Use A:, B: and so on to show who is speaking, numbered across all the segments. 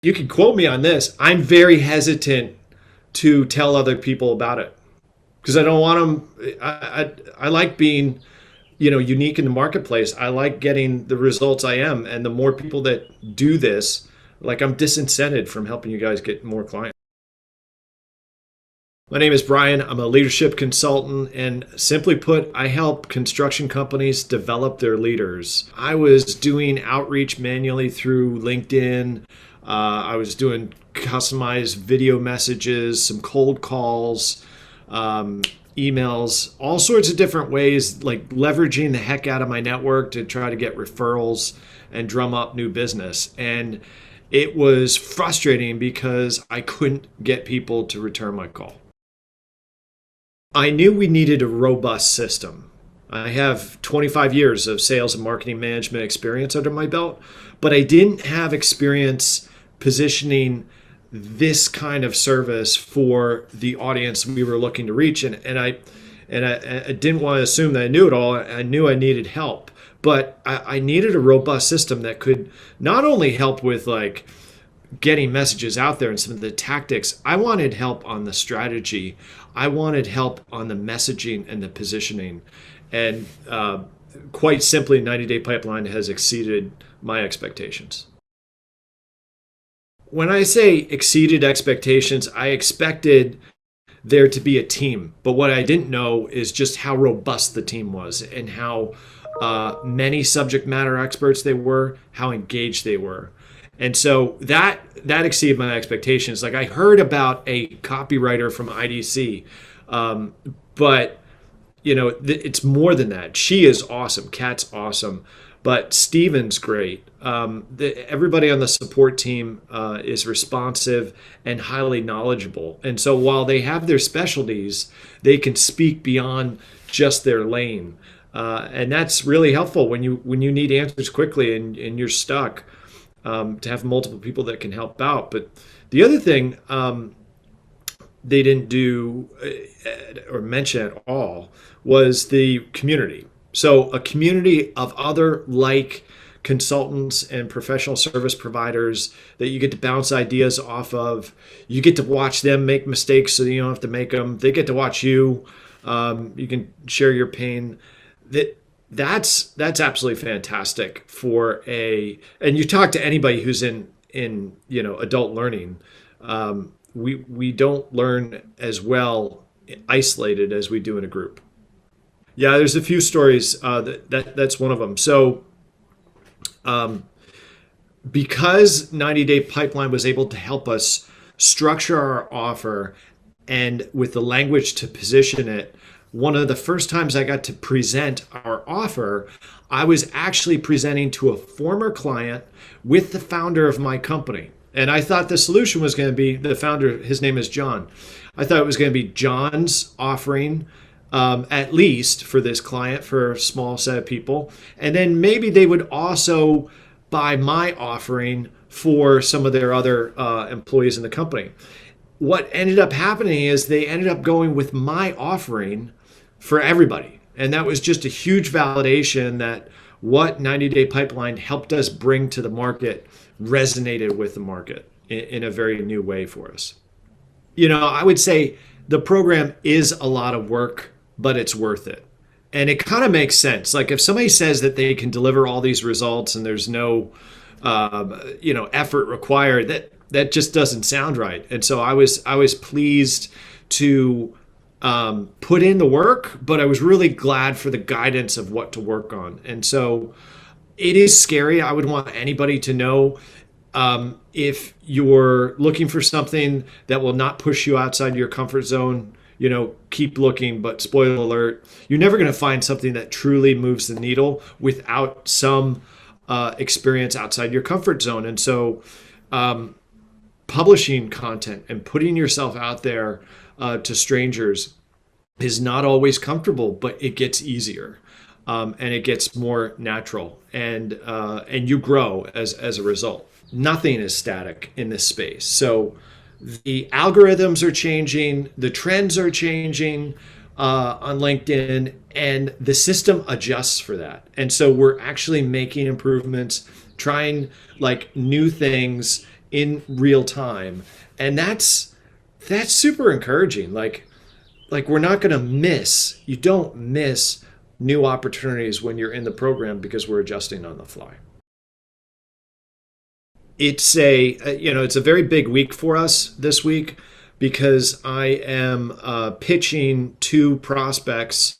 A: You can quote me on this. I'm very hesitant to tell other people about it because I don't want them. I like being, unique in the marketplace. I like getting the results I am, and the more people that do this, like I'm disincented from helping you guys get more clients. My name is Brian. I'm a leadership consultant, and simply put, I help construction companies develop their leaders. I was doing outreach manually through LinkedIn. I was doing customized video messages, some cold calls, emails, all sorts of different ways, like leveraging the heck out of my network to try to get referrals and drum up new business. And it was frustrating because I couldn't get people to return my call. I knew we needed a robust system. I have 25 years of sales and marketing management experience under my belt, but I didn't have experience positioning this kind of service for the audience we were looking to reach. And I didn't want to assume that I knew it all. I knew I needed help, but I needed a robust system that could not only help with like getting messages out there and some of the tactics. I wanted help on the strategy. I wanted help on the messaging and the positioning. And quite simply, 90 Day Pipeline has exceeded my expectations. When I say exceeded expectations, I expected there to be a team. But what I didn't know is just how robust the team was and how many subject matter experts they were, how engaged they were. And so that exceeded my expectations. Like I heard about a copywriter from IDC, but it's more than that. She is awesome. Kat's awesome, but Steven's great. Everybody on the support team is responsive and highly knowledgeable. And so while they have their specialties, they can speak beyond just their lane, and that's really helpful when you need answers quickly and you're stuck. To have multiple people that can help out. But the other thing they didn't do or mention at all was the community. So a community of other like consultants and professional service providers that you get to bounce ideas off of. You get to watch them make mistakes so you don't have to make them. They get to watch you. You can share your pain. That's absolutely fantastic and you talk to anybody who's in adult learning. We don't learn as well isolated as we do in a group. Yeah, there's a few stories. That's one of them. So because 90 Day Pipeline was able to help us structure our offer and with the language to position it, one of the first times I got to present our offer, I was actually presenting to a former client with the founder of my company. And I thought the solution was going to be the founder, his name is John. I thought it was going to be John's offering, at least for this client, for a small set of people. And then maybe they would also buy my offering for some of their other employees in the company. What ended up happening is they ended up going with my offering for everybody. And that was just a huge validation that what 90 Day Pipeline helped us bring to the market resonated with the market in a very new way for us. I would say the program is a lot of work, but it's worth it. And it kind of makes sense. Like if somebody says that they can deliver all these results and there's no, effort required, that just doesn't sound right. And so I was pleased to put in the work, but I was really glad for the guidance of what to work on. And so it is scary. I would want anybody to know if you're looking for something that will not push you outside your comfort zone, keep looking, but spoiler alert, you're never going to find something that truly moves the needle without some experience outside your comfort zone. And so publishing content and putting yourself out there to strangers is not always comfortable, but it gets easier and it gets more natural, and you grow as a result. Nothing is static in this space. So the algorithms are changing, the trends are changing on LinkedIn, and the system adjusts for that. And so we're actually making improvements, trying like new things in real time. And that's super encouraging. Like we're not going to miss, you don't miss new opportunities when you're in the program because we're adjusting on the fly. It's it's a very big week for us this week because I am pitching two prospects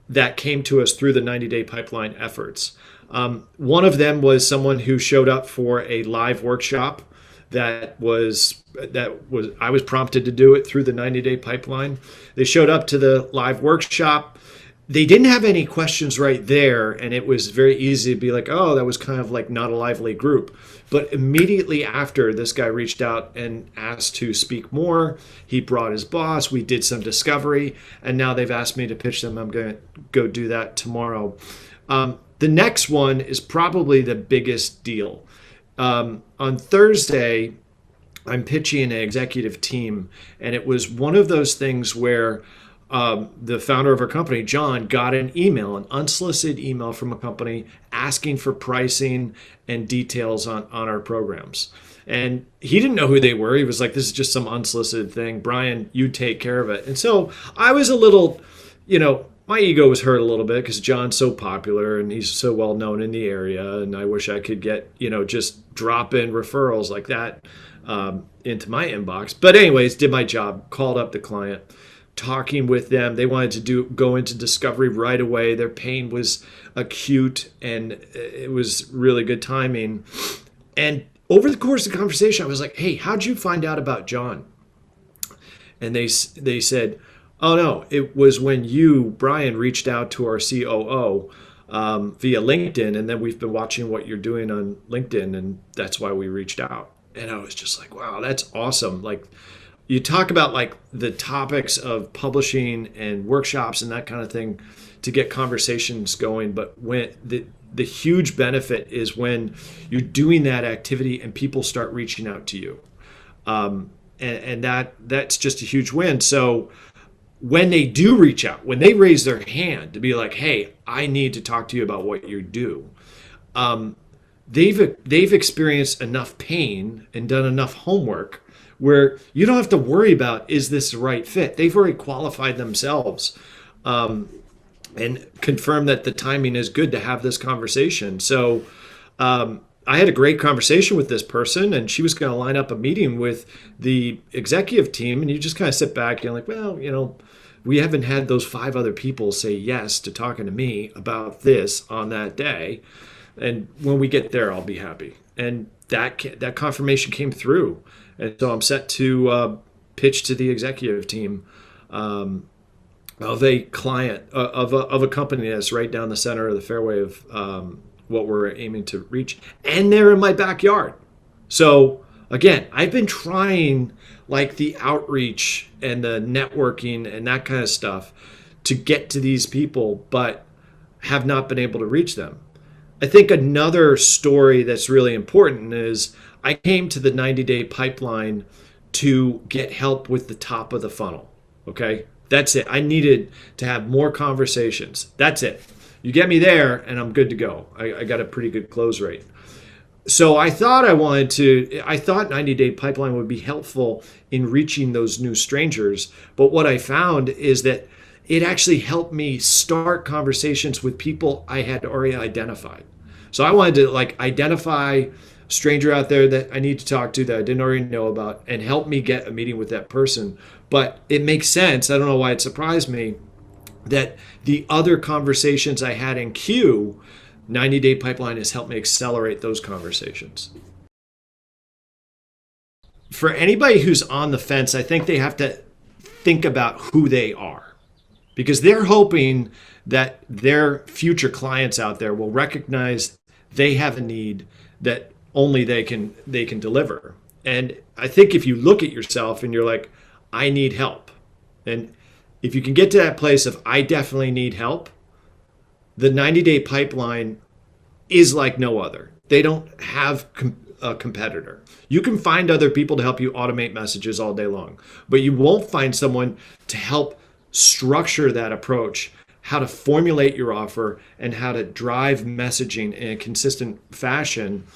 A: that came to us through the 90-day pipeline efforts. One of them was someone who showed up for a live workshop that was I was prompted to do it through the 90-day pipeline. They showed up to the live workshop. They didn't have any questions right there, and it was very easy to be like, oh, that was kind of like not a lively group. But immediately after, this guy reached out and asked to speak more. He brought his boss. We did some discovery, and now they've asked me to pitch them. I'm going to go do that tomorrow. The next one is probably the biggest deal. On Thursday, I'm pitching an executive team, and it was one of those things where the founder of our company, John, got an unsolicited email from a company asking for pricing and details on our programs. And he didn't know who they were. He was like, this is just some unsolicited thing. Brian, you take care of it. And so I was a little, my ego was hurt a little bit because John's so popular and he's so well known in the area. And I wish I could get, just drop in referrals like that into my inbox. But anyways, did my job, called up the client, talking with them. They wanted to go into discovery right away. Their pain was acute and it was really good timing. And over the course of the conversation, I was like, hey, how'd you find out about John? And they said, oh no, it was when you, Brian, reached out to our COO via LinkedIn, and then we've been watching what you're doing on LinkedIn, and that's why we reached out. And I was just like, wow, that's awesome. Like, you talk about like the topics of publishing and workshops and that kind of thing to get conversations going. But when the huge benefit is when you're doing that activity and people start reaching out to you. And that's just a huge win. So when they do reach out, when they raise their hand to be like, hey, I need to talk to you about what you do. They've experienced enough pain and done enough homework where you don't have to worry about, is this the right fit? They've already qualified themselves and confirmed that the timing is good to have this conversation. So I had a great conversation with this person, and she was going to line up a meeting with the executive team, and you just kind of sit back and you're like, well, we haven't had those 5 other people say yes to talking to me about this on that day. And when we get there, I'll be happy. And that confirmation came through. And so I'm set to pitch to the executive team of a client, of a company that's right down the center of the fairway of what we're aiming to reach. And they're in my backyard. So again, I've been trying like the outreach and the networking and that kind of stuff to get to these people, but have not been able to reach them. I think another story that's really important is I came to the 90-day pipeline to get help with the top of the funnel. Okay, that's it. I needed to have more conversations. That's it. You get me there and I'm good to go. I got a pretty good close rate. So I thought 90-day pipeline would be helpful in reaching those new strangers. But what I found is that it actually helped me start conversations with people I had already identified. So I wanted to like identify a stranger out there that I need to talk to that I didn't already know about and help me get a meeting with that person. But it makes sense. I don't know why it surprised me that the other conversations I had in queue, 90-day pipeline has helped me accelerate those conversations. For anybody who's on the fence, I think they have to think about who they are, because they're hoping that their future clients out there will recognize they have a need that only they can deliver. And I think if you look at yourself and you're like, I need help, and if you can get to that place of I definitely need help, the 90-day pipeline is like no other. They don't have a competitor. You can find other people to help you automate messages all day long, but you won't find someone to help structure that approach, how to formulate your offer, and how to drive messaging in a consistent fashion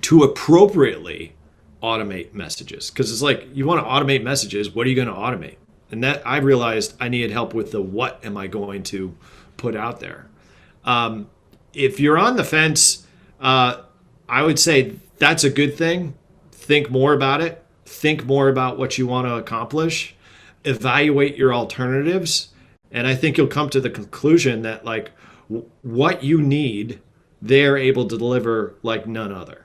A: to appropriately automate messages, because it's like, you want to automate messages. What are you going to automate? And that I realized I needed help with the what am I going to put out there. If you're on the fence, I would say that's a good thing. Think more about it. Think more about what you want to accomplish. Evaluate your alternatives. And I think you'll come to the conclusion that, like, what you need, they're able to deliver like none other.